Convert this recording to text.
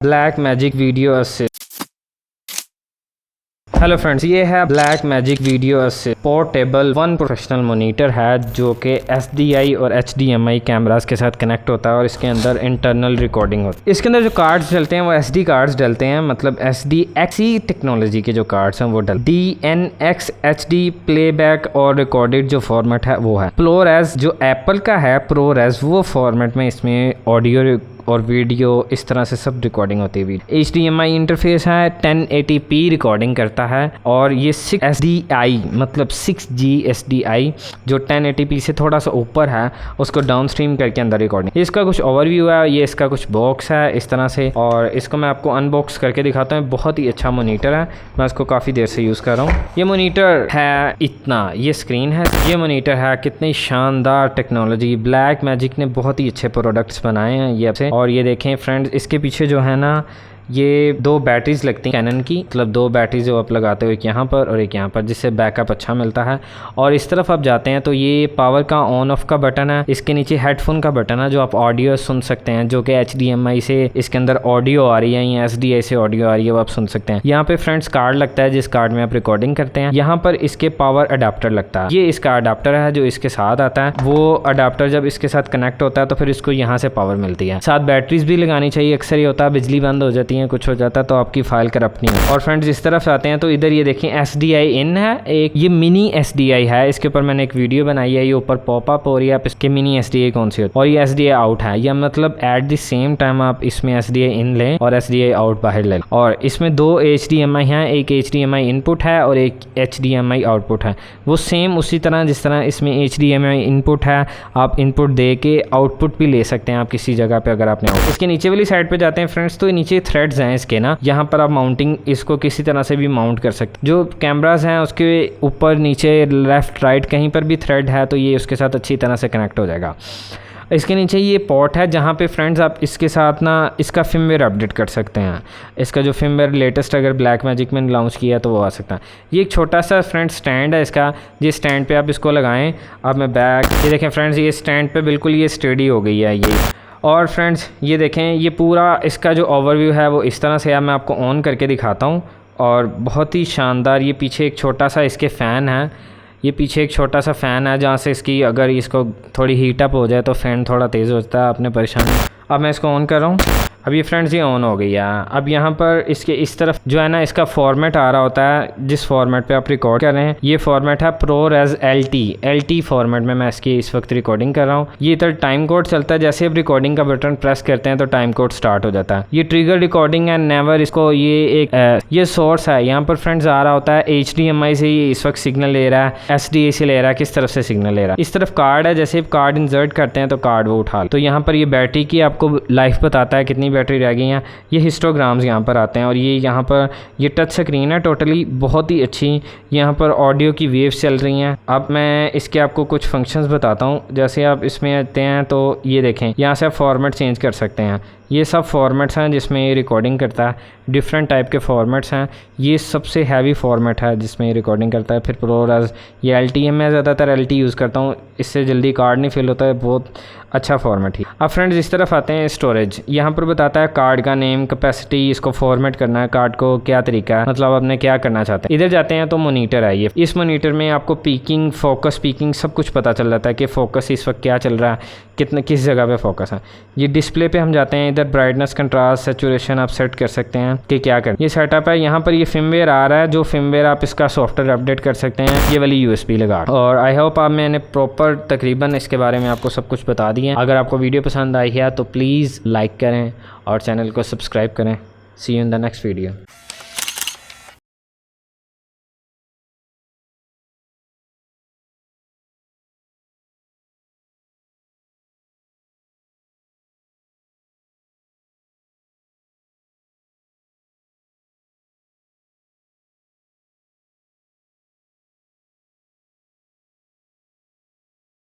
Black magic video assist. Hello friends, ये है black magic video assist portable one professional monitor है जो कि SDI और HDMI कैमरास के साथ कनेक्ट होता है और इसके अंदर इंटरनल रिकॉर्डिंग होती है। इसके अंदर जो कार्ड्स डलते हैं वो SD कार्ड्स डलते हैं, मतलब SDXE टेक्नोलॉजी के जो कार्ड्स हैं वो डलते हैं। DNX HD प्लेबैक और रिकॉर्डेड जो फॉर्मेट है वो है। ProRes जो एप्पल का है, ProRes वो फॉर्मेट में इसमें ऑडियो और वीडियो इस तरह से सब रिकॉर्डिंग होती है। HDMI इंटरफेस है, 1080p रिकॉर्डिंग करता है और ये 6 SDI मतलब 6G SDI जो 1080p से थोड़ा सा ऊपर है उसको डाउन स्ट्रीम करके अंदर रिकॉर्डिंग। इसका कुछ ओवरव्यू है, ये इसका कुछ बॉक्स है इस तरह से, और इसको मैं आपको अनबॉक्स करके दिखाता हूँ। बहुत ही अच्छा मोनीटर है, मैं इसको काफ़ी देर से यूज़ कर रहा हूँ। ये मोनीटर है इतना, ये स्क्रीन है, ये मोनीटर है। कितनी शानदार टेक्नोलॉजी, ब्लैक मैजिक ने बहुत ही अच्छे प्रोडक्ट्स बनाए हैं ये से। और ये देखें फ्रेंड्स, इसके पीछे जो है ना ये 2 बैटरीज लगती हैं कैनन की, मतलब 2 बैटरीज जो आप लगाते हो, एक यहाँ पर और एक यहाँ पर, जिससे बैकअप अच्छा मिलता है। और इस तरफ आप जाते हैं तो ये पावर का ऑन ऑफ का बटन है, इसके नीचे हेडफोन का बटन है जो आप ऑडियो सुन सकते हैं, जो कि HDMI से इसके अंदर ऑडियो आ रही है या SDI से ऑडियो आ रही है वो आप सुन सकते हैं। यहाँ पे फ्रेंड्स कार्ड लगता है जिस कार्ड में आप रिकॉर्डिंग करते हैं। यहाँ पर इसके पावर अडाप्टर लगता है, ये इसका अडाप्टर है जो इसके साथ आता है। वो अडाप्टर जब इसके साथ कनेक्ट होता है तो फिर इसको यहाँ से पावर मिलती है। साथ बैटरीज भी लगानी चाहिए, अक्सर ये होता है बिजली बंद हो जाती है, कुछ हो जाता है तो आपकी फाइल करप्ट नहीं है। और फ्रेंड्स इस तरफ आते हैं तो इधर ये देखें SDI इन है, एक ये मिनी SDI है, इसके ऊपर मैंने एक वीडियो बनाई है, ये ऊपर पॉपअप हो रही है आप इसके मिनी SDI कौन सी होती है। और ये SDI आउट है, या मतलब एट द सेम टाइम आप इसमें SDI इन लें और SDI आउट बाहर लें। और इसमें 2 HDMI हैं, एक HDMI इनपुट है और एक HDMI आउटपुट है। वो सेम उसी तरह जिस तरह इसमें HDMI इनपुट है, आप इनपुट दे के आउटपुट भी ले सकते हैं आप किसी जगह पे अगर आपने। इसके नीचे वाली साइड पे जाते हैं फ्रेंड्स तो नीचे थ्रेड्स हैं इसके ना, यहाँ पर आप माउंटिंग इसको किसी तरह से भी माउंट कर सकते हैं। जो कैमरास हैं उसके ऊपर नीचे लेफ्ट राइट कहीं पर भी थ्रेड है तो ये उसके साथ अच्छी तरह से कनेक्ट हो जाएगा। इसके नीचे ये पोर्ट है जहाँ पे फ्रेंड्स आप इसके साथ ना इसका फर्मवेयर अपडेट कर सकते हैं। इसका जो फर्मवेयर लेटेस्ट अगर ब्लैक मैजिक में लॉन्च किया तो वो आ सकता है। ये एक छोटा सा फ्रेंड्स स्टैंड है इसका, जिस स्टैंड पे आप इसको लगाएं। अब मैं बैक, ये देखें फ्रेंड्स, ये स्टैंड पे बिल्कुल ये स्टेडी हो गई है ये। और फ्रेंड्स ये देखें, ये पूरा इसका जो ओवरव्यू है वो इस तरह से है। मैं आपको ऑन करके दिखाता हूँ और बहुत ही शानदार। ये पीछे एक छोटा सा इसके फ़ैन है, ये पीछे एक छोटा सा फ़ैन है जहाँ से इसकी अगर इसको थोड़ी हीटअप हो जाए तो फ़ैन थोड़ा तेज़ होता है, आपने परेशान। अब मैं इसको ऑन कर रहा हूँ, अब ये फ्रेंड्स ये ऑन हो गई है। अब यहाँ पर इसके इस तरफ जो है ना इसका फॉर्मेट आ रहा होता है, जिस फॉर्मेट पे आप रिकॉर्ड कर रहे हैं। ये फॉर्मेट है ProRes LT फॉर्मेट में मैं इसकी इस वक्त रिकॉर्डिंग कर रहा हूँ। ये इधर टाइम कोड चलता है, जैसे आप रिकॉर्डिंग का बटन प्रेस करते हैं तो टाइम कोड स्टार्ट हो जाता है। ये ट्रिगर रिकॉर्डिंग है, नेवर इसको ये एक ये सोर्स है। यहाँ पर फ्रेंड्स आ रहा होता है HDMI से ये इस वक्त सिग्नल ले रहा है, SDI से ले रहा है, किस तरफ से सिग्नल ले रहा है। इस तरफ कार्ड है, जैसे आप कार्ड इंसर्ट करते हैं तो कार्ड वो उठा, तो यहाँ पर ये बैटरी की आपको लाइफ बताता है कितनी बैटरी रह गई है। ये हिस्टोग्राम्स यहाँ पर आते हैं और ये यहाँ पर ये टच स्क्रीन है, टोटली बहुत ही अच्छी। यहाँ पर ऑडियो की वेव्स चल रही हैं। अब मैं इसके आपको कुछ फंक्शंस बताता हूँ। जैसे आप इसमें आते हैं तो ये देखें, यहाँ से आप फॉर्मेट चेंज कर सकते हैं। ये सब फॉर्मेट्स हैं जिसमें ये रिकॉर्डिंग करता है, डिफरेंट टाइप के फॉर्मेट्स हैं। ये सबसे हैवी फॉर्मेट है जिसमें ये रिकॉर्डिंग करता है। फिर ProRes ये LT है, मैं ज़्यादातर LT यूज़ करता हूँ, इससे जल्दी कार्ड नहीं फिल होता है, बहुत अच्छा फॉर्मेट ही। अब फ्रेंड्स इस तरफ आते हैं स्टोरेज, यहाँ पर बताता है कार्ड का नेम, कैपेसिटी, इसको फॉर्मेट करना है, कार्ड को क्या तरीका है, मतलब आपने क्या करना चाहते हैं। इधर जाते हैं तो मोनीटर है ये, इस मोनीटर में आपको पीकिंग, फोकस, पीकिंग सब कुछ पता चल जाता है कि फोकस इस वक्त क्या चल रहा है, कितने किस जगह पे फोकस है। ये डिस्प्ले पे हम जाते हैं, इधर ब्राइटनेस, कंट्रास्ट, सैचुरेशन आप सेट कर सकते हैं कि क्या कर। ये सेटअप है, यहाँ पर ये फर्मवेयर आ रहा है, जो फर्मवेयर आप इसका सॉफ्टवेयर अपडेट कर सकते हैं ये वाली USB लगा। और आई होप आप मैंने प्रॉपर तकरीबन इसके बारे में आपको सब कुछ बता दिया। अगर आपको वीडियो पसंद आई है तो प्लीज़ लाइक करें और चैनल को सब्सक्राइब करें। See you in the next video.